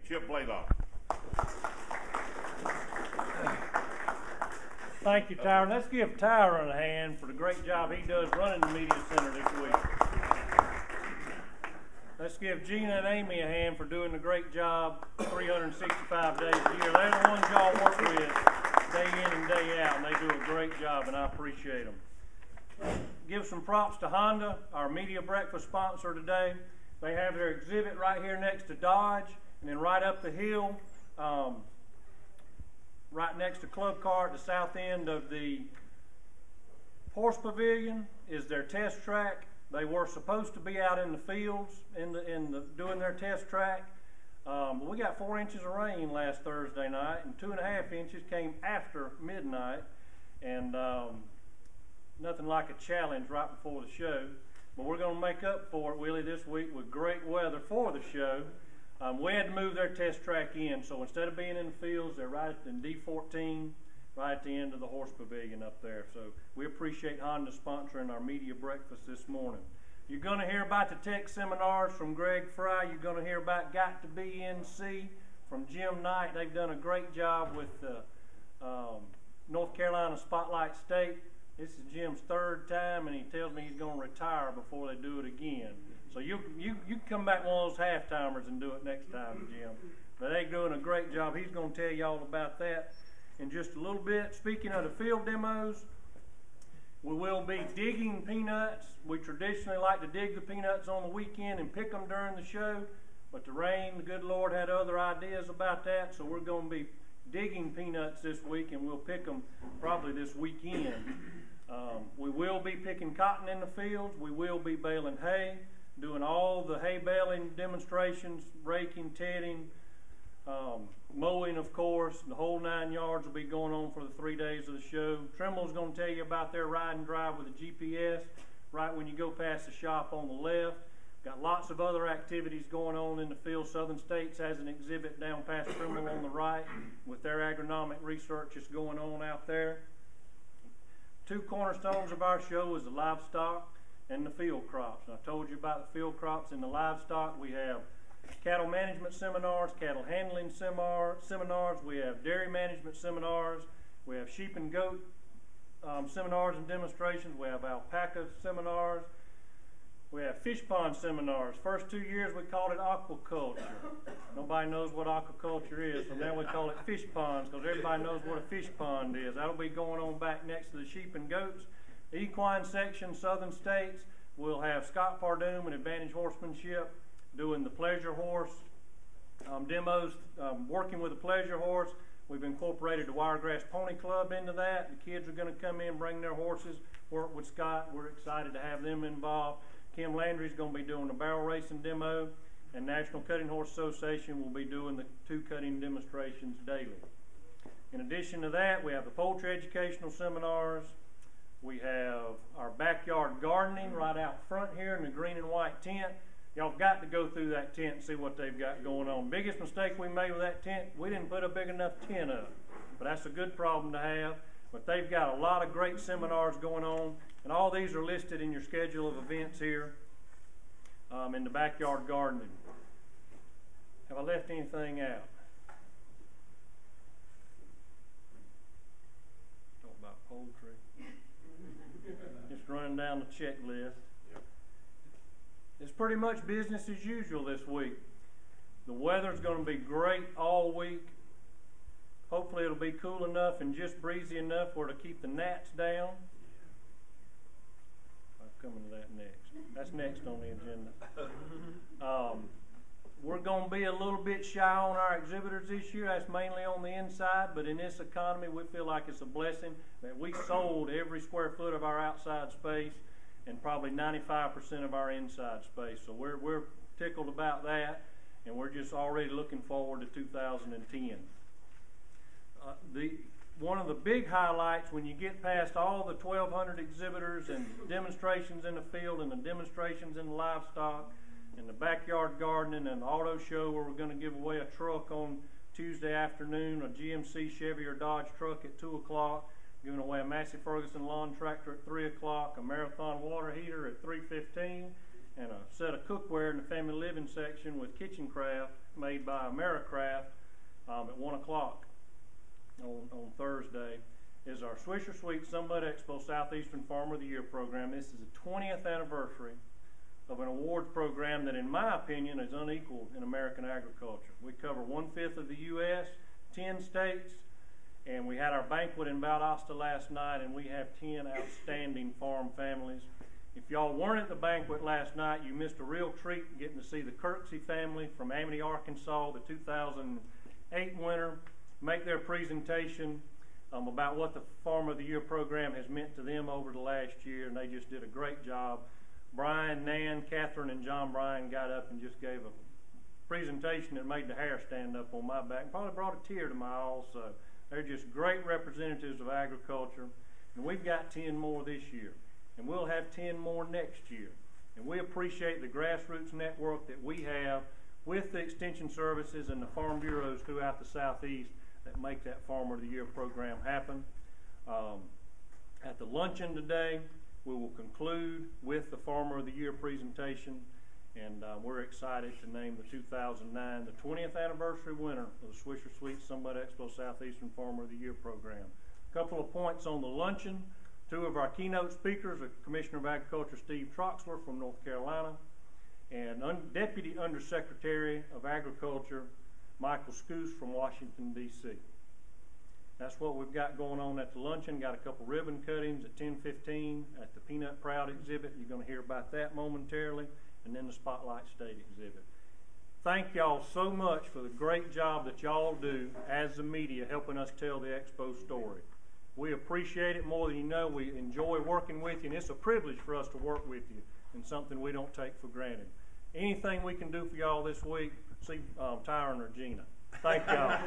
Chip Blalock. Thank you, Tyron. Let's give Tyron a hand for the great job he does running the media center this week. Let's give Gina and Amy a hand for doing a great job 365 days a year. They're the ones y'all work with day in and day out, and they do a great job, and I appreciate them. Give some props to Honda, our media breakfast sponsor today. They have their exhibit right here next to Dodge, and then right up the hill, right next to Club Car at the south end of the horse pavilion is their test track. They were supposed to be out in the fields doing their test track. But we got 4 inches of rain last Thursday night, and 2.5 inches came after midnight, and nothing like a challenge right before the show. But we're going to make up for it, Willie, this week with great weather for the show. We had to move their test track in, so instead of being in the fields, they're right in D14, right at the end of the horse pavilion up there. So we appreciate Honda sponsoring our media breakfast this morning. You're going to hear about the tech seminars from Greg Fry. You're going to hear about Got to Be NC from Jim Knight. They've done a great job with North Carolina Spotlight State. This is Jim's 3rd time, and he tells me he's going to retire before they do it again. So you can come back one of those half-timers and do it next time, Jim. But they're doing a great job. He's going to tell you all about that in just a little bit. Speaking of the field demos, we will be digging peanuts. We traditionally like to dig the peanuts on the weekend and pick them during the show, but the rain, the good Lord had other ideas about that, so we're going to be digging peanuts this week, and we'll pick them probably this weekend. We will be picking cotton in the fields. We will be baling hay, doing all the hay baling demonstrations, raking, tedding, mowing, of course. The whole 9 yards will be going on for the 3 days of the show. Trimble's going to tell you about their ride and drive with a GPS right when you go past the shop on the left. Got lots of other activities going on in the field. Southern States has an exhibit down past Trimble on the right with their agronomic research that's going on out there. 2 cornerstones of our show is the livestock and the field crops. And I told you about the field crops and the livestock. We have cattle management seminars, cattle handling seminars. We have dairy management seminars. We have sheep and goat seminars and demonstrations. We have alpaca seminars. We have fish pond seminars. First 2 years we called it aquaculture. Nobody knows what aquaculture is, so now we call it fish ponds because everybody knows what a fish pond is. That'll be going on back next to the sheep and goats. The equine section, Southern States, we'll have Scott Pardoom and Advantage Horsemanship doing the pleasure horse demos, working with the pleasure horse. We've incorporated the Wiregrass Pony Club into that. The kids are going to come in, bring their horses, work with Scott. We're excited to have them involved. Kim Landry's going to be doing the barrel racing demo, and National Cutting Horse Association will be doing the 2 cutting demonstrations daily. In addition to that, we have the poultry educational seminars. We have our backyard gardening right out front here in the green and white tent. Y'all got to go through that tent and see what they've got going on. Biggest mistake we made with that tent, we didn't put a big enough tent up. But that's a good problem to have. But they've got a lot of great seminars going on, and all these are listed in your schedule of events here in the backyard gardening. Have I left anything out? Talk about poultry. Just running down the checklist. It's pretty much business as usual this week. The weather's going to be great all week. Hopefully it'll be cool enough and just breezy enough where to keep the gnats down. I'm coming to that next. That's next on the agenda. We're going to be a little bit shy on our exhibitors this year. That's mainly on the inside, but in this economy we feel like it's a blessing that we sold every square foot of our outside space and probably 95% of our inside space. So we're tickled about that, and we're just already looking forward to 2010. One of the big highlights when you get past all the 1,200 exhibitors and demonstrations in the field and the demonstrations in the livestock and the backyard gardening and the auto show where we're going to give away a truck on Tuesday afternoon, a GMC, Chevy, or Dodge truck at 2 o'clock, giving away a Massey Ferguson lawn tractor at 3 o'clock, a Marathon water heater at 3:15, and a set of cookware in the family living section with kitchen craft made by Americraft at 1 o'clock on Thursday, is our Swisher Sweet Sunbelt Expo Southeastern Farmer of the Year program. This is the 20th anniversary of an awards program that, in my opinion, is unequaled in American agriculture. We cover 1/5 of the U.S., 10 states, and we had our banquet in Valdosta last night, and we have 10 outstanding farm families. If y'all weren't at the banquet last night, you missed a real treat getting to see the Kirksey family from Amity, Arkansas, the 2008 winner, make their presentation about what the Farmer of the Year program has meant to them over the last year, and they just did a great job. Brian, Nan, Catherine, and John Bryan got up and just gave a presentation that made the hair stand up on my back and probably brought a tear to my eye also. They're just great representatives of agriculture, and we've got 10 more this year, and we'll have 10 more next year. And we appreciate the grassroots network that we have with the Extension Services and the Farm Bureaus throughout the Southeast that make that Farmer of the Year program happen. At the luncheon today, we will conclude with the Farmer of the Year presentation, and we're excited to name the 2009, the 20th anniversary winner of the Swisher Sweet Sunbelt Expo Southeastern Farmer of the Year program. A couple of points on the luncheon. Two of our keynote speakers are Commissioner of Agriculture Steve Troxler from North Carolina and Deputy Undersecretary of Agriculture Michael Scoose from Washington, D.C. That's what we've got going on at the luncheon. Got a couple ribbon cuttings at 10:15 at the Peanut Proud exhibit. You're going to hear about that momentarily, and then the Spotlight State exhibit. Thank y'all so much for the great job that y'all do as the media helping us tell the Expo story. We appreciate it more than you know. We enjoy working with you, and it's a privilege for us to work with you and something we don't take for granted. Anything we can do for y'all this week, see Tyron or Gina. Thank y'all.